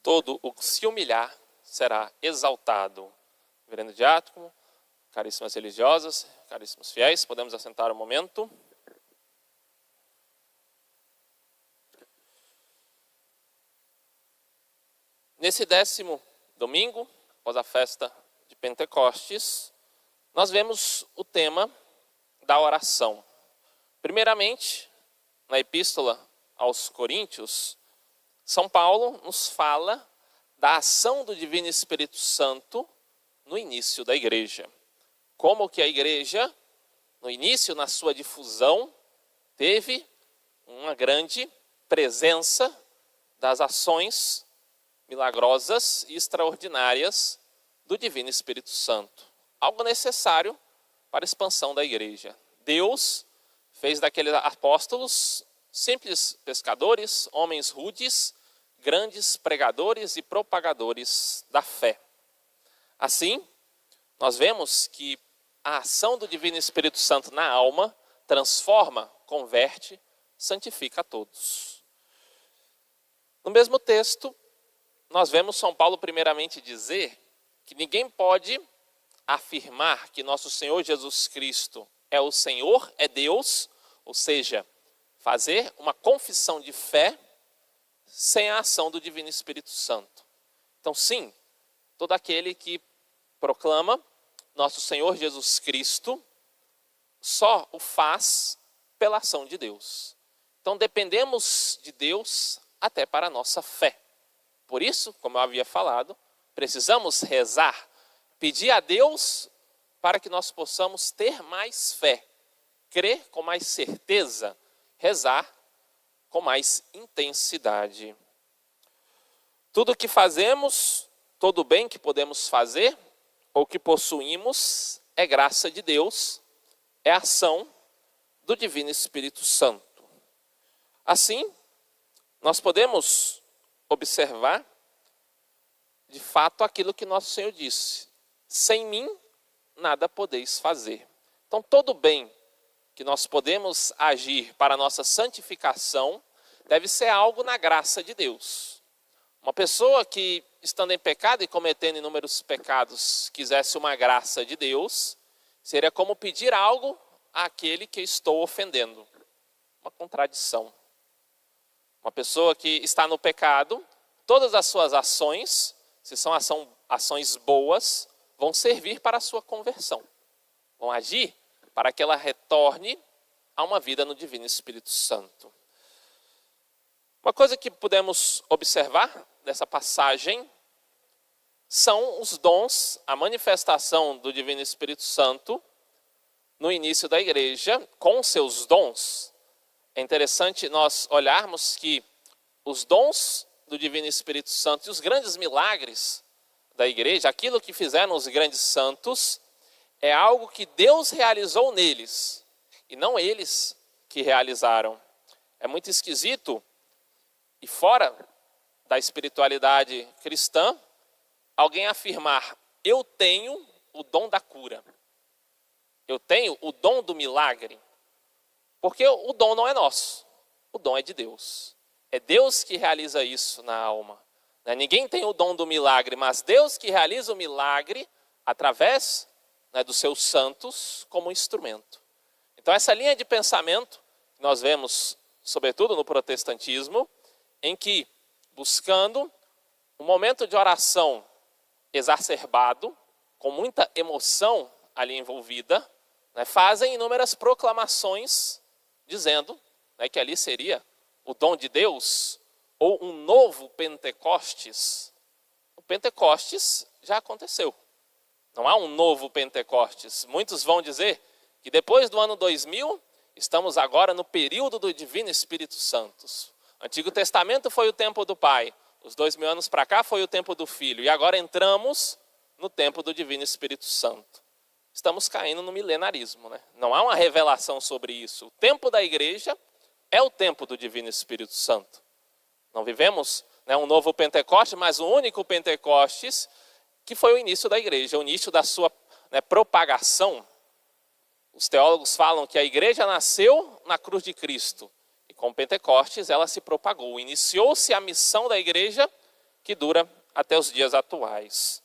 Todo o que se humilhar será exaltado. Reverendo diácono, caríssimas religiosas, caríssimos fiéis, podemos assentar um momento. Nesse 10º domingo, após a festa de Pentecostes, nós vemos o tema da oração. Primeiramente, na epístola aos Coríntios, São Paulo nos fala da ação do Divino Espírito Santo no início da igreja. Como que a igreja, no início, na sua difusão, teve uma grande presença das ações milagrosas e extraordinárias do Divino Espírito Santo. Algo necessário para a expansão da igreja. Deus fez daqueles apóstolos simples pescadores, homens rudes, grandes pregadores e propagadores da fé. Assim, nós vemos que a ação do Divino Espírito Santo na alma transforma, converte, santifica a todos. No mesmo texto, nós vemos São Paulo primeiramente dizer que ninguém pode afirmar que nosso Senhor Jesus Cristo é o Senhor, é Deus, ou seja, fazer uma confissão de fé sem a ação do Divino Espírito Santo. Então, sim, todo aquele que proclama nosso Senhor Jesus Cristo só o faz pela ação de Deus. Então, dependemos de Deus até para a nossa fé. Por isso, como eu havia falado, precisamos rezar, pedir a Deus para que nós possamos ter mais fé, crer com mais certeza, rezar com mais intensidade. Tudo o que fazemos, todo o bem que podemos fazer ou que possuímos é graça de Deus, é ação do Divino Espírito Santo. Assim, nós podemos observar de fato aquilo que nosso Senhor disse: sem mim nada podeis fazer. Então todo bem que nós podemos agir para a nossa santificação deve ser algo na graça de Deus. Uma pessoa que, estando em pecado e cometendo inúmeros pecados, quisesse uma graça de Deus, seria como pedir algo àquele que estou ofendendo. Uma contradição. Uma pessoa que está no pecado, todas as suas ações, se são ações boas, vão servir para a sua conversão. Vão agir para que ela retorne a uma vida no Divino Espírito Santo. Uma coisa que podemos observar dessa passagem são os dons, a manifestação do Divino Espírito Santo no início da igreja, com seus dons. É interessante nós olharmos que os dons do Divino Espírito Santo e os grandes milagres da igreja, aquilo que fizeram os grandes santos, é algo que Deus realizou neles, e não eles que realizaram. É muito esquisito, e fora da espiritualidade cristã, alguém afirmar: eu tenho o dom da cura, eu tenho o dom do milagre, porque o dom não é nosso, o dom é de Deus. É Deus que realiza isso na alma. Ninguém tem o dom do milagre, mas Deus que realiza o milagre através dos seus santos como instrumento. Então essa linha de pensamento nós vemos, sobretudo no protestantismo, em que, buscando um momento de oração exacerbado, com muita emoção ali envolvida, fazem inúmeras proclamações dizendo que ali seria o dom de Deus ou um novo Pentecostes. O Pentecostes já aconteceu. Não há um novo Pentecostes. Muitos vão dizer que depois do ano 2000, estamos agora no período do Divino Espírito Santo. O Antigo Testamento foi o tempo do Pai. Os 2000 anos para cá foi o tempo do Filho. E agora entramos no tempo do Divino Espírito Santo. Estamos caindo no milenarismo. Não há uma revelação sobre isso. O tempo da igreja é o tempo do Divino Espírito Santo. Não vivemos um novo Pentecostes, mas o único Pentecostes que foi o início da igreja, o início da sua propagação. Os teólogos falam que a igreja nasceu na cruz de Cristo. E com Pentecostes ela se propagou. Iniciou-se a missão da igreja, que dura até os dias atuais.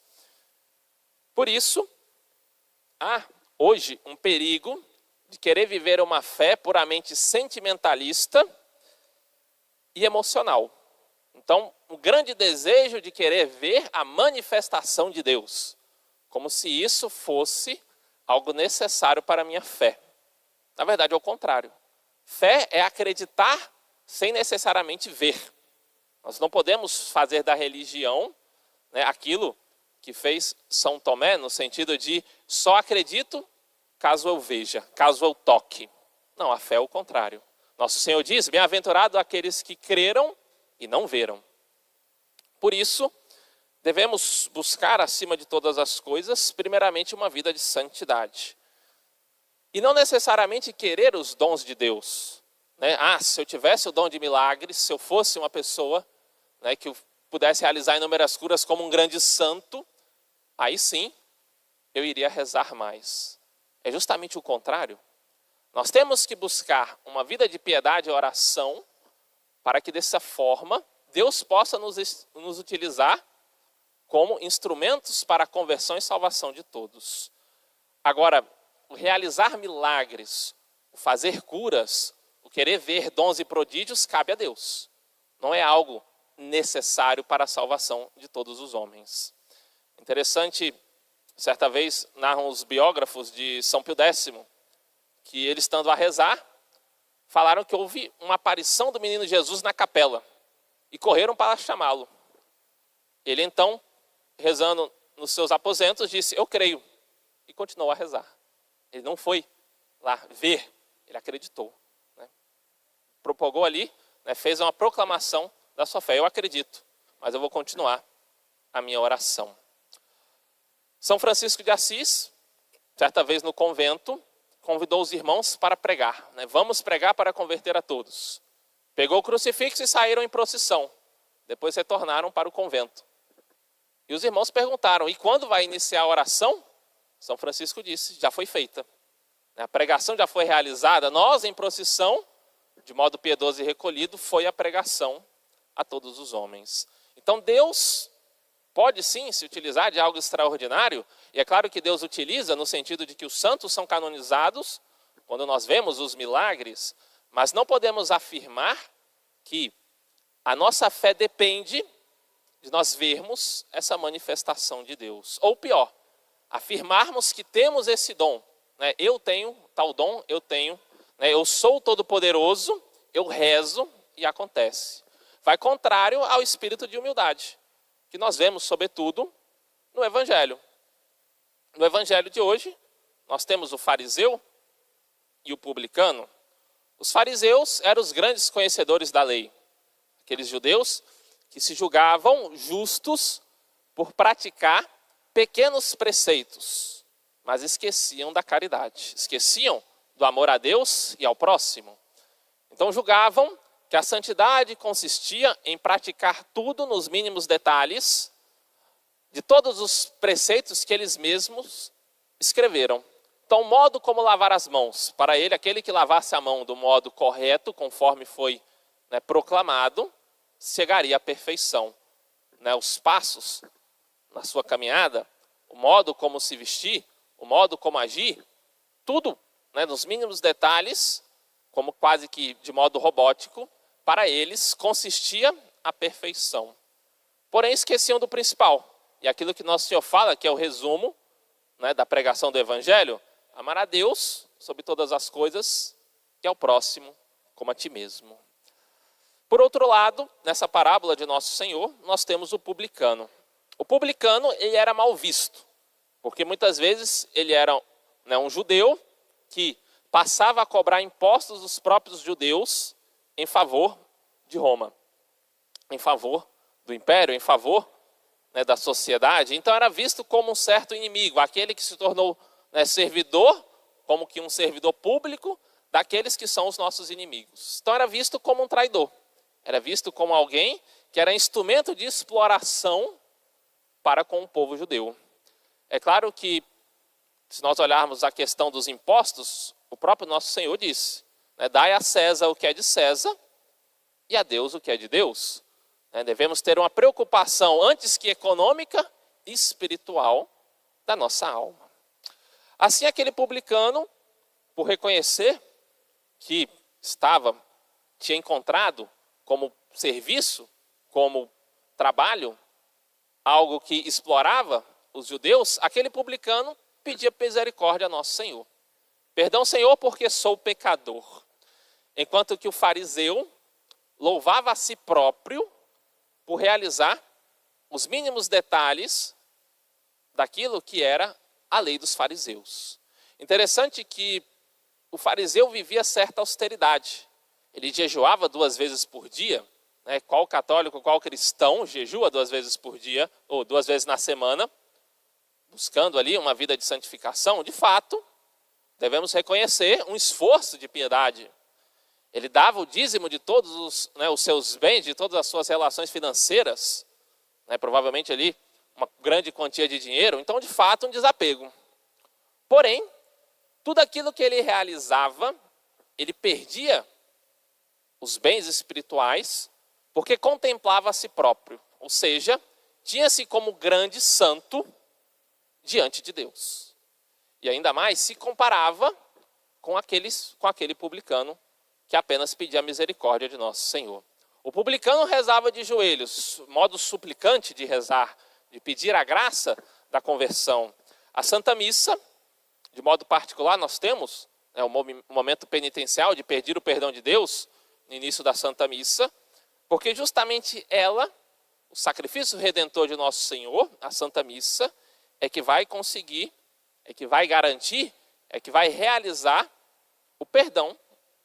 Por isso, há hoje um perigo de querer viver uma fé puramente sentimentalista e emocional. Então, o grande desejo de querer ver a manifestação de Deus, como se isso fosse algo necessário para a minha fé. Na verdade, é o contrário. Fé é acreditar sem necessariamente ver. Nós não podemos fazer da religião, né, aquilo que fez São Tomé, no sentido de só acredito caso eu veja, caso eu toque. Não, a fé é o contrário. Nosso Senhor diz, bem-aventurado aqueles que creram e não veram. Por isso, devemos buscar, acima de todas as coisas, primeiramente uma vida de santidade. E não necessariamente querer os dons de Deus. Né? Se eu tivesse o dom de milagres, se eu fosse uma pessoa, né, que pudesse realizar inúmeras curas como um grande santo, aí sim, eu iria rezar mais. É justamente o contrário. Nós temos que buscar uma vida de piedade e oração para que dessa forma Deus possa nos utilizar como instrumentos para a conversão e salvação de todos. Agora, o realizar milagres, o fazer curas, o querer ver dons e prodígios, cabe a Deus. Não é algo necessário para a salvação de todos os homens. Interessante, certa vez narram os biógrafos de São Pio X, que ele estando a rezar, falaram que houve uma aparição do menino Jesus na capela e correram para chamá-lo. Ele então, rezando nos seus aposentos, disse, eu creio, e continuou a rezar. Ele não foi lá ver, ele acreditou. Né? Propagou ali, né, fez uma proclamação da sua fé. Eu acredito, mas eu vou continuar a minha oração. São Francisco de Assis, certa vez no convento, convidou os irmãos para pregar. Né? Vamos pregar para converter a todos. Pegou o crucifixo e saíram em procissão. Depois retornaram para o convento. E os irmãos perguntaram, e quando vai iniciar a oração? São Francisco disse, já foi feita. A pregação já foi realizada. Nós, em procissão, de modo piedoso e recolhido, foi a pregação a todos os homens. Então Deus pode sim se utilizar de algo extraordinário, e é claro que Deus utiliza no sentido de que os santos são canonizados, quando nós vemos os milagres, mas não podemos afirmar que a nossa fé depende de nós vermos essa manifestação de Deus. Ou pior, afirmarmos que temos esse dom. Né? Eu tenho tal dom, eu tenho. Né? Eu sou todo-poderoso, eu rezo e acontece. Vai contrário ao espírito de humildade, que nós vemos, sobretudo, no Evangelho. No Evangelho de hoje, nós temos o fariseu e o publicano. Os fariseus eram os grandes conhecedores da lei. Aqueles judeus que se julgavam justos por praticar pequenos preceitos, mas esqueciam da caridade, esqueciam do amor a Deus e ao próximo. Então julgavam que a santidade consistia em praticar tudo nos mínimos detalhes de todos os preceitos que eles mesmos escreveram. Então, o modo como lavar as mãos, para ele, aquele que lavasse a mão do modo correto, conforme foi, né, proclamado, chegaria à perfeição. Né, os passos na sua caminhada, o modo como se vestir, o modo como agir, tudo, né, nos mínimos detalhes, como quase que de modo robótico, para eles consistia a perfeição. Porém, esqueciam do principal. E aquilo que Nosso Senhor fala, que é o resumo, né, da pregação do Evangelho, amar a Deus sobre todas as coisas, e ao próximo como a ti mesmo. Por outro lado, nessa parábola de Nosso Senhor, nós temos o publicano. O publicano, ele era mal visto, porque muitas vezes ele era, né, um judeu que passava a cobrar impostos dos próprios judeus em favor de Roma, em favor do império, em favor, né, da sociedade. Então era visto como um certo inimigo, aquele que se tornou, né, servidor, como que um servidor público daqueles que são os nossos inimigos. Então era visto como um traidor, era visto como alguém que era instrumento de exploração para com o povo judeu. É claro que, se nós olharmos a questão dos impostos, o próprio Nosso Senhor disse, né, dai a César o que é de César e a Deus o que é de Deus. Devemos ter uma preocupação, antes que econômica, espiritual da nossa alma. Assim, aquele publicano, por reconhecer que tinha encontrado como serviço, como trabalho, algo que explorava os judeus, aquele publicano pedia misericórdia a nosso Senhor. Perdão, Senhor, porque sou pecador. Enquanto que o fariseu louvava a si próprio por realizar os mínimos detalhes daquilo que era a lei dos fariseus. Interessante que o fariseu vivia certa austeridade. Ele jejuava 2 vezes por dia. Qual católico, qual cristão jejua 2 vezes por dia, ou 2 vezes na semana, buscando ali uma vida de santificação? De fato, devemos reconhecer um esforço de piedade. Ele dava o dízimo de todos os seus bens, de todas as suas relações financeiras, provavelmente ali uma grande quantia de dinheiro, então de fato um desapego. Porém, tudo aquilo que ele realizava, ele perdia os bens espirituais, porque contemplava a si próprio, ou seja, tinha-se como grande santo diante de Deus. E ainda mais se comparava com aquele publicano que apenas pedia a misericórdia de nosso Senhor. O publicano rezava de joelhos, modo suplicante de rezar, de pedir a graça da conversão. A Santa Missa, de modo particular, nós temos o momento penitencial de pedir o perdão de Deus no início da Santa Missa, porque justamente ela, o sacrifício redentor de nosso Senhor, a Santa Missa, é que vai conseguir, é que vai garantir, é que vai realizar o perdão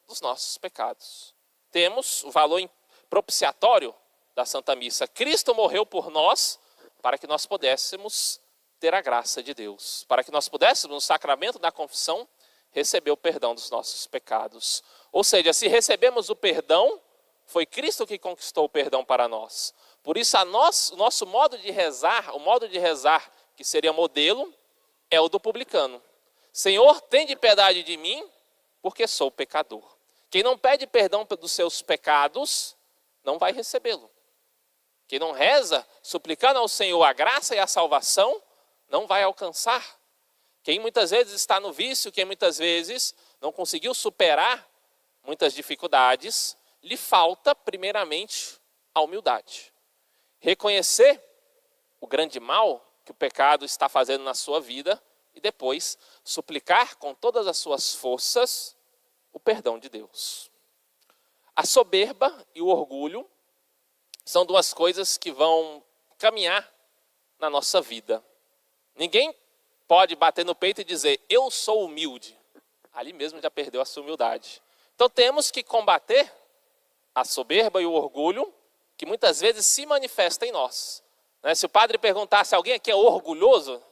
dos nossos pecados. Temos o valor propiciatório da Santa Missa. Cristo morreu por nós para que nós pudéssemos ter a graça de Deus, para que nós pudéssemos, no sacramento da confissão, receber o perdão dos nossos pecados. Ou seja, se recebemos o perdão, foi Cristo que conquistou o perdão para nós. Por isso, o nosso modo de rezar, o modo de rezar que seria modelo, é o do publicano. Senhor, tende piedade de mim, porque sou pecador. Quem não pede perdão dos seus pecados, não vai recebê-lo. Quem não reza, suplicando ao Senhor a graça e a salvação, não vai alcançar. Quem muitas vezes está no vício, quem muitas vezes não conseguiu superar muitas dificuldades, lhe falta primeiramente a humildade. Reconhecer o grande mal que o pecado está fazendo na sua vida e depois suplicar com todas as suas forças o perdão de Deus. A soberba e o orgulho são 2 coisas que vão caminhar na nossa vida. Ninguém pode bater no peito e dizer, eu sou humilde. Ali mesmo já perdeu a sua humildade. Então temos que combater a soberba e o orgulho, que muitas vezes se manifesta em nós. Se o padre perguntasse, alguém aqui é orgulhoso?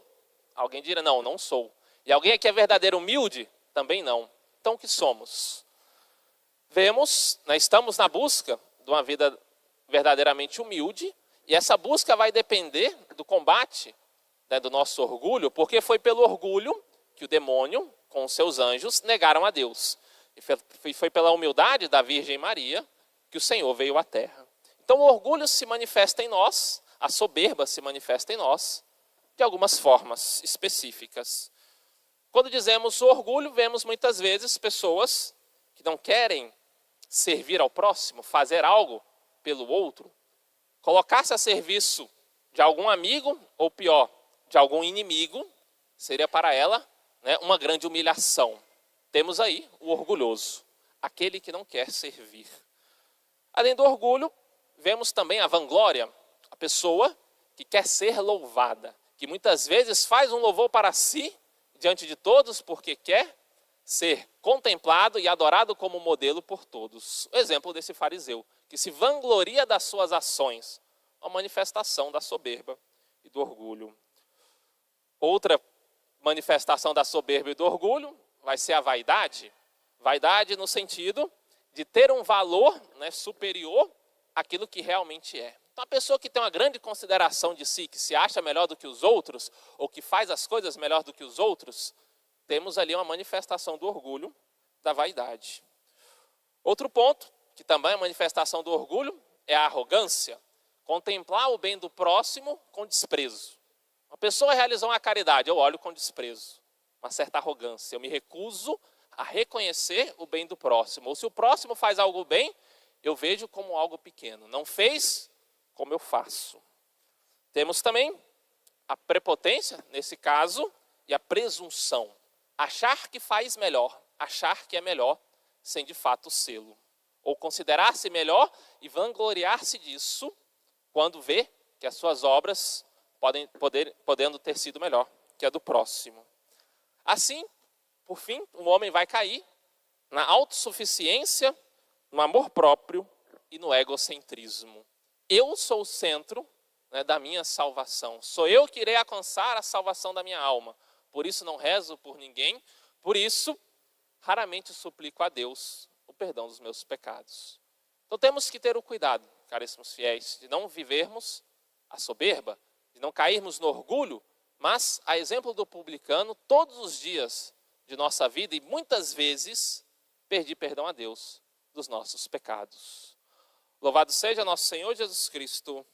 Alguém diria, não, não sou. E alguém aqui é verdadeiro humilde? Também não. Então o que somos? Estamos na busca de uma vida verdadeiramente humilde, e essa busca vai depender do combate do nosso orgulho, porque foi pelo orgulho que o demônio, com os seus anjos, negaram a Deus. E foi pela humildade da Virgem Maria que o Senhor veio à terra. Então o orgulho se manifesta em nós, a soberba se manifesta em nós, de algumas formas específicas. Quando dizemos orgulho, vemos muitas vezes pessoas que não querem servir ao próximo, fazer algo pelo outro, colocar-se a serviço de algum amigo, ou pior, de algum inimigo, seria para ela uma grande humilhação. Temos aí o orgulhoso, aquele que não quer servir. Além do orgulho, vemos também a vanglória, a pessoa que quer ser louvada, que muitas vezes faz um louvor para si, diante de todos, porque quer ser contemplado e adorado como modelo por todos. O exemplo desse fariseu, que se vangloria das suas ações, uma manifestação da soberba e do orgulho. Outra manifestação da soberba e do orgulho vai ser a vaidade. Vaidade no sentido de ter um valor superior àquilo que realmente é. Então, a pessoa que tem uma grande consideração de si, que se acha melhor do que os outros, ou que faz as coisas melhor do que os outros, temos ali uma manifestação do orgulho, da vaidade. Outro ponto, que também é manifestação do orgulho, é a arrogância. Contemplar o bem do próximo com desprezo. Uma pessoa realizou uma caridade, eu olho com desprezo, uma certa arrogância. Eu me recuso a reconhecer o bem do próximo. Ou se o próximo faz algo bem, eu vejo como algo pequeno. Não fez, como eu faço. Temos também a prepotência, nesse caso, e a presunção. Achar que faz melhor, achar que é melhor, sem de fato sê-lo. Ou considerar-se melhor e vangloriar-se disso, quando vê que as suas obras podendo ter sido melhor que a do próximo. Assim, por fim, o homem vai cair na autossuficiência, no amor próprio e no egocentrismo. Eu sou o centro, né, da minha salvação. Sou eu que irei alcançar a salvação da minha alma. Por isso não rezo por ninguém. Por isso, raramente suplico a Deus o perdão dos meus pecados. Então temos que ter o cuidado, caríssimos fiéis, de não vivermos a soberba, de não cairmos no orgulho, mas, a exemplo do publicano, todos os dias de nossa vida, e muitas vezes, pedir perdão a Deus dos nossos pecados. Louvado seja nosso Senhor Jesus Cristo.